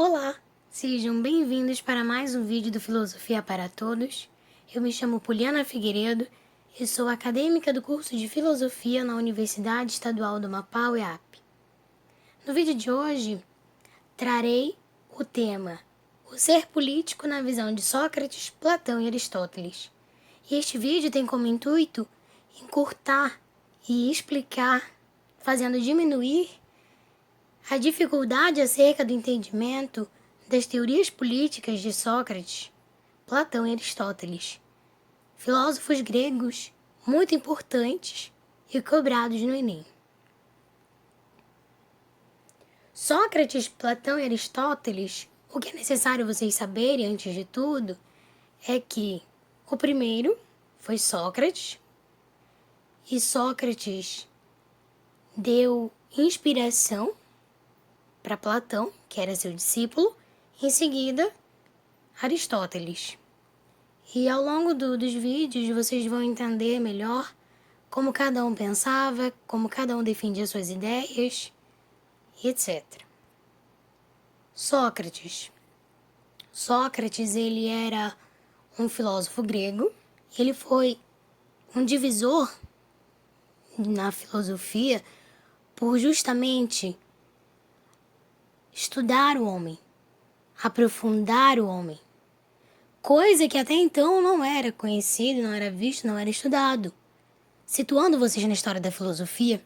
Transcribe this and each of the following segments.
Olá, sejam bem-vindos para mais um vídeo do Filosofia para Todos. Eu me chamo Poliana Figueiredo e sou acadêmica do curso de Filosofia na Universidade Estadual do Amapá, UEAP. No vídeo de hoje, trarei o tema O Ser Político na visão de Sócrates, Platão e Aristóteles. E este vídeo tem como intuito encurtar e explicar, fazendo diminuir a dificuldade acerca do entendimento das teorias políticas de Sócrates, Platão e Aristóteles, filósofos gregos muito importantes e cobrados no Enem. Sócrates, Platão e Aristóteles, o que é necessário vocês saberem antes de tudo é que o primeiro foi Sócrates, e Sócrates deu inspiração para Platão, que era seu discípulo, em seguida Aristóteles. E ao longo dos vídeos vocês vão entender melhor como cada um pensava, como cada um defendia suas ideias, etc. Sócrates, ele era um filósofo grego, ele foi um divisor na filosofia por justamente estudar o homem, aprofundar o homem, coisa que até então não era conhecido, não era visto, não era estudado. Situando vocês na história da filosofia,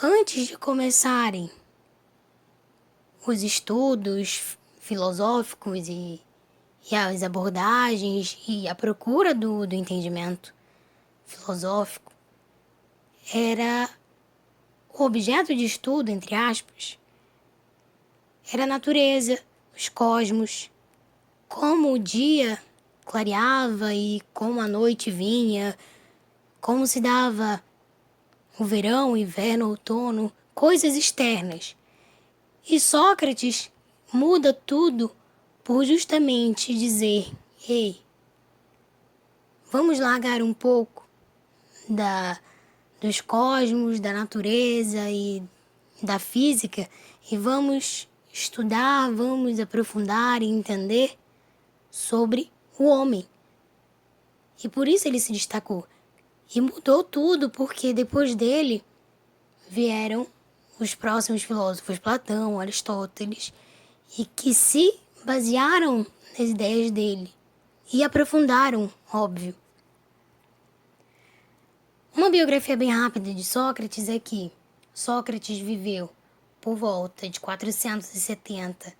antes de começarem os estudos filosóficos e as abordagens e a procura do entendimento filosófico, era o objeto de estudo, entre aspas, era a natureza, os cosmos, como o dia clareava e como a noite vinha, como se dava o verão, o inverno, o outono, coisas externas. E Sócrates muda tudo por justamente dizer: ei, vamos largar um pouco dos cosmos, da natureza e da física e vamos estudar, vamos aprofundar e entender sobre o homem. E por isso ele se destacou. E mudou tudo, porque depois dele vieram os próximos filósofos, Platão, Aristóteles, e que se basearam nas ideias dele e aprofundaram, óbvio. Uma biografia bem rápida de Sócrates é que Sócrates viveu por volta de 470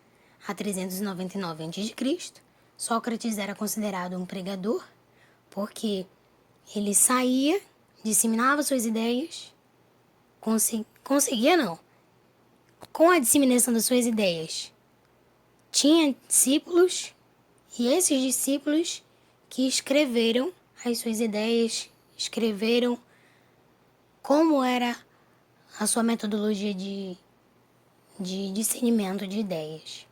a 399 a.C. Sócrates era considerado um pregador porque ele saía, disseminava suas ideias, conseguia não, com a disseminação das suas ideias, tinha discípulos e esses discípulos que escreveram as suas ideias, escreveram como era a sua metodologia de discernimento de ideias.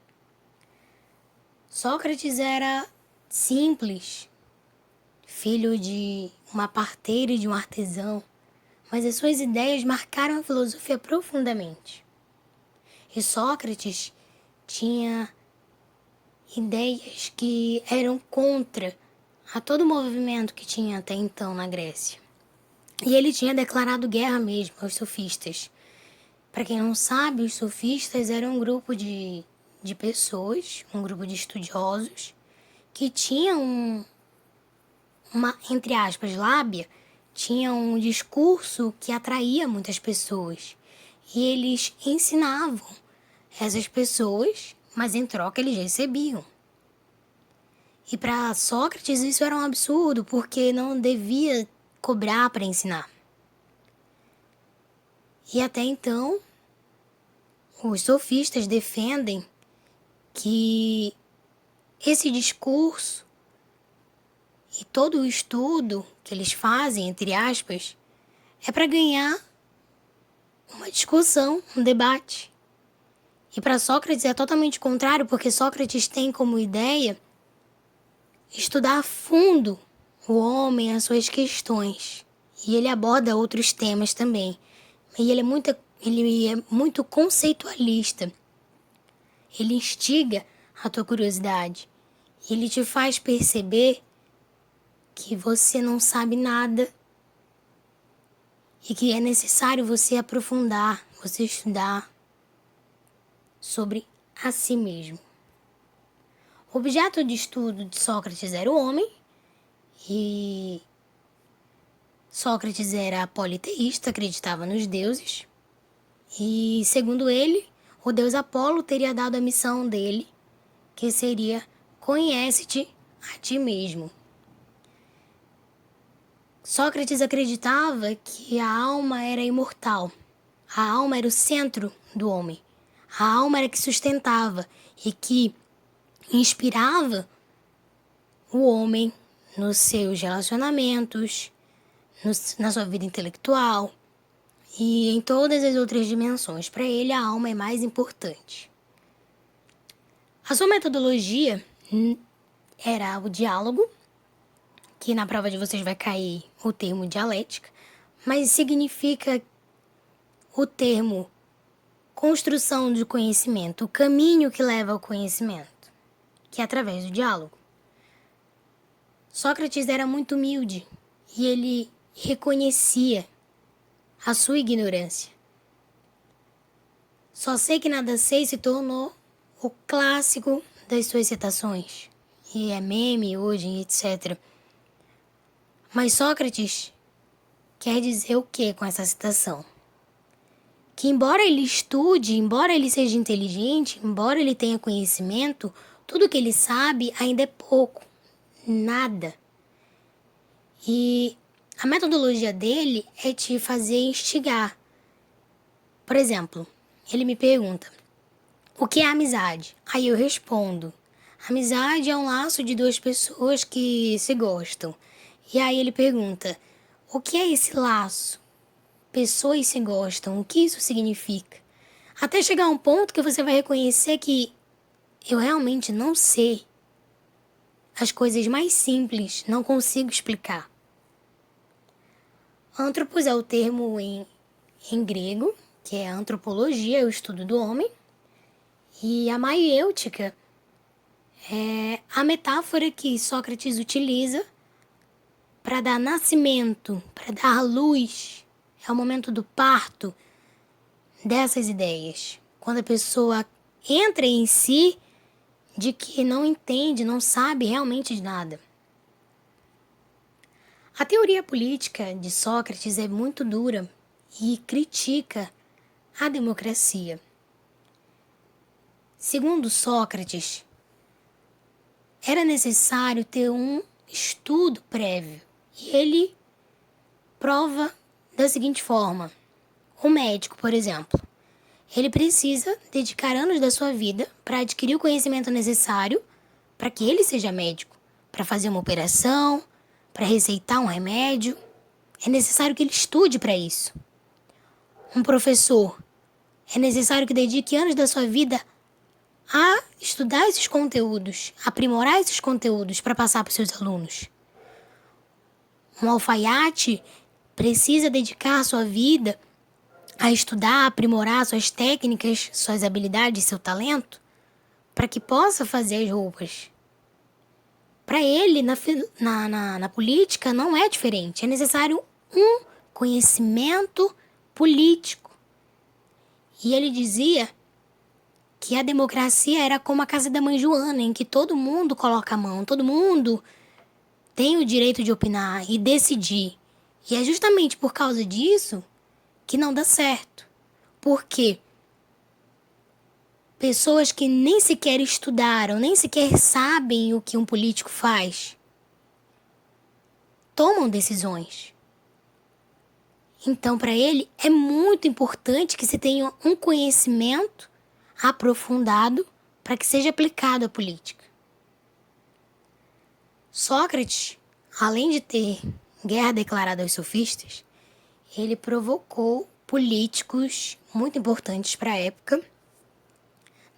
Sócrates era simples, filho de uma parteira e de um artesão, mas as suas ideias marcaram a filosofia profundamente. E Sócrates tinha ideias que eram contra a todo o movimento que tinha até então na Grécia. E ele tinha declarado guerra mesmo aos sofistas. Para quem não sabe, os sofistas eram um grupo de pessoas, um grupo de estudiosos, que tinham uma, entre aspas, lábia, tinha um discurso que atraía muitas pessoas. E eles ensinavam essas pessoas, mas em troca eles recebiam. E para Sócrates isso era um absurdo, porque não devia cobrar para ensinar. E até então, os sofistas defendem que esse discurso e todo o estudo que eles fazem, entre aspas, é para ganhar uma discussão, um debate. E para Sócrates é totalmente contrário, porque Sócrates tem como ideia estudar a fundo o homem, as suas questões. E ele aborda outros temas também. E ele é muito conceitualista. ele instiga a tua curiosidade. Ele te faz perceber que você não sabe nada e que é necessário você aprofundar, você estudar sobre a si mesmo. O objeto de estudo de Sócrates era o homem, e Sócrates era politeísta, acreditava nos deuses, e segundo ele, o deus Apolo teria dado a missão dele, que seria: conhece-te a ti mesmo. Sócrates acreditava que a alma era imortal. A alma era o centro do homem. A alma era que sustentava e que inspirava o homem nos seus relacionamentos, na sua vida intelectual e em todas as outras dimensões. Para ele, a alma é mais importante. A sua metodologia era o diálogo, que na prova de vocês vai cair o termo dialética, mas significa o termo construção de conhecimento, o caminho que leva ao conhecimento, que é através do diálogo. Sócrates era muito humilde e ele reconhecia a sua ignorância. Só sei que nada sei se tornou o clássico das suas citações, e é meme hoje, etc. Mas Sócrates quer dizer o que com essa citação? Que embora ele estude, embora ele seja inteligente, embora ele tenha conhecimento, tudo que ele sabe ainda é pouco, nada. E a metodologia dele é te fazer instigar. Por exemplo, ele me pergunta: o que é amizade? Aí eu respondo: amizade é um laço de duas pessoas que se gostam. E aí ele pergunta: o que é esse laço? Pessoas se gostam, o que isso significa? Até chegar a um ponto que você vai reconhecer que eu realmente não sei. As coisas mais simples não consigo explicar. Antropos é o termo em grego, que é a antropologia, é o estudo do homem. E a maiêutica é a metáfora que Sócrates utiliza para dar nascimento, para dar luz. É o momento do parto dessas ideias. Quando a pessoa entra em si de que não entende, não sabe realmente de nada. A teoria política de Sócrates é muito dura e critica a democracia. Segundo Sócrates, era necessário ter um estudo prévio. E ele prova da seguinte forma: o médico, por exemplo, ele precisa dedicar anos da sua vida para adquirir o conhecimento necessário para que ele seja médico, para fazer uma operação, para receitar um remédio. É necessário que ele estude para isso. Um professor, é necessário que dedique anos da sua vida a estudar esses conteúdos, aprimorar esses conteúdos para passar para os seus alunos. Um alfaiate precisa dedicar a sua vida a estudar, aprimorar suas técnicas, suas habilidades, seu talento, para que possa fazer as roupas. Para ele, na política, não é diferente. É necessário um conhecimento político. E ele dizia que a democracia era como a casa da mãe Joana, em que todo mundo coloca a mão, todo mundo tem o direito de opinar e decidir. E é justamente por causa disso que não dá certo. Porque pessoas que nem sequer estudaram, nem sequer sabem o que um político faz, tomam decisões. Então, para ele, é muito importante que se tenha um conhecimento aprofundado para que seja aplicado à política. Sócrates, além de ter guerra declarada aos sofistas, ele provocou políticos muito importantes para a época,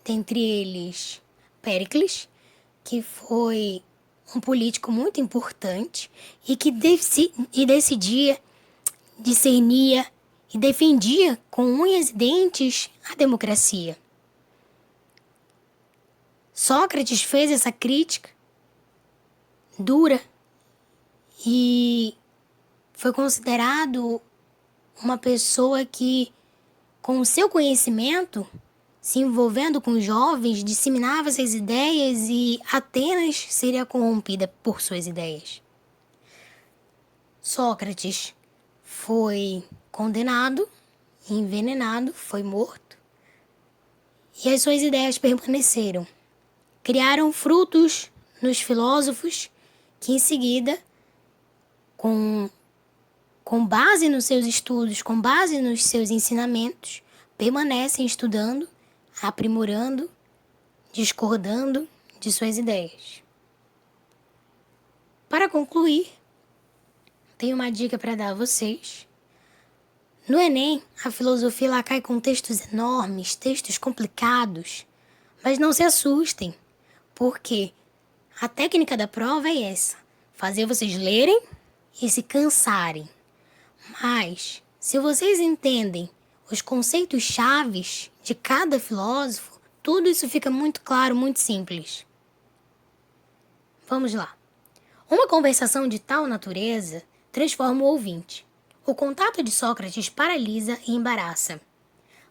dentre eles Péricles, que foi um político muito importante e que decidia, discernia e defendia com unhas e dentes a democracia. Sócrates fez essa crítica dura e foi considerado uma pessoa que, com o seu conhecimento, se envolvendo com jovens, disseminava essas ideias e Atenas seria corrompida por suas ideias. Sócrates foi condenado, envenenado, foi morto e as suas ideias permaneceram. Criaram frutos nos filósofos que, em seguida, com base nos seus estudos, com base nos seus ensinamentos, permanecem estudando, aprimorando, discordando de suas ideias. Para concluir, tenho uma dica para dar a vocês. No Enem, a filosofia lá cai com textos enormes, textos complicados, mas não se assustem, porque a técnica da prova é essa: fazer vocês lerem e se cansarem. Mas, se vocês entendem os conceitos chaves de cada filósofo, tudo isso fica muito claro, muito simples. Vamos lá. Uma conversação de tal natureza transforma o ouvinte. O contato de Sócrates paralisa e embaraça.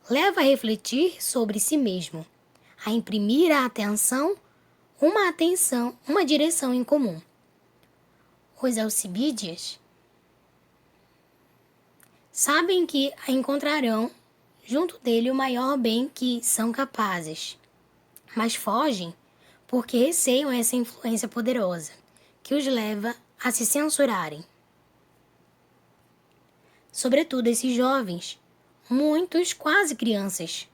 Leva a refletir sobre si mesmo, a imprimir à atenção, uma direção em comum. Os Alcibíades sabem que encontrarão junto dele o maior bem que são capazes, mas fogem porque receiam essa influência poderosa que os leva a se censurarem. Sobretudo esses jovens, muitos quase crianças,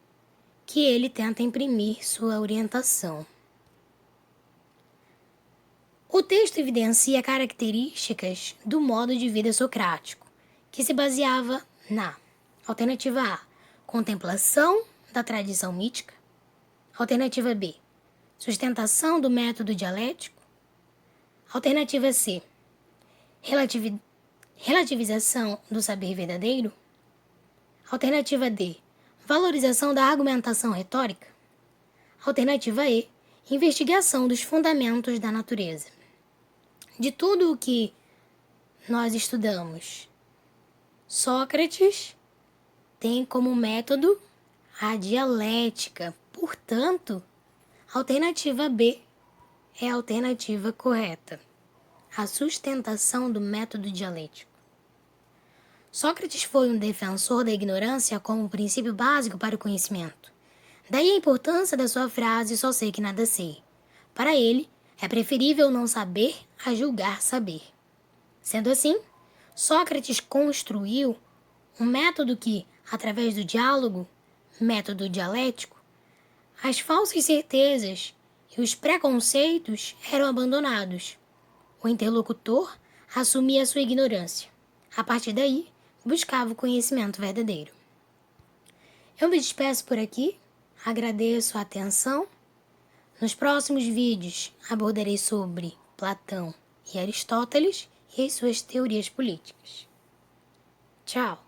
que ele tenta imprimir sua orientação. O texto evidencia características do modo de vida socrático, que se baseava na alternativa A, contemplação da tradição mítica; alternativa B, sustentação do método dialético; alternativa C, relativização do saber verdadeiro; alternativa D, valorização da argumentação retórica; alternativa E, investigação dos fundamentos da natureza. De tudo o que nós estudamos, Sócrates tem como método a dialética. Portanto, a alternativa B é a alternativa correta, a sustentação do método dialético. Sócrates foi um defensor da ignorância como princípio básico para o conhecimento. Daí a importância da sua frase "só sei que nada sei". Para ele, é preferível não saber a julgar saber. Sendo assim, Sócrates construiu um método que, através do diálogo, método dialético, as falsas certezas e os preconceitos eram abandonados. O interlocutor assumia sua ignorância. A partir daí, buscava o conhecimento verdadeiro. Eu me despeço por aqui, agradeço a atenção. Nos próximos vídeos abordarei sobre Platão e Aristóteles e as suas teorias políticas. Tchau!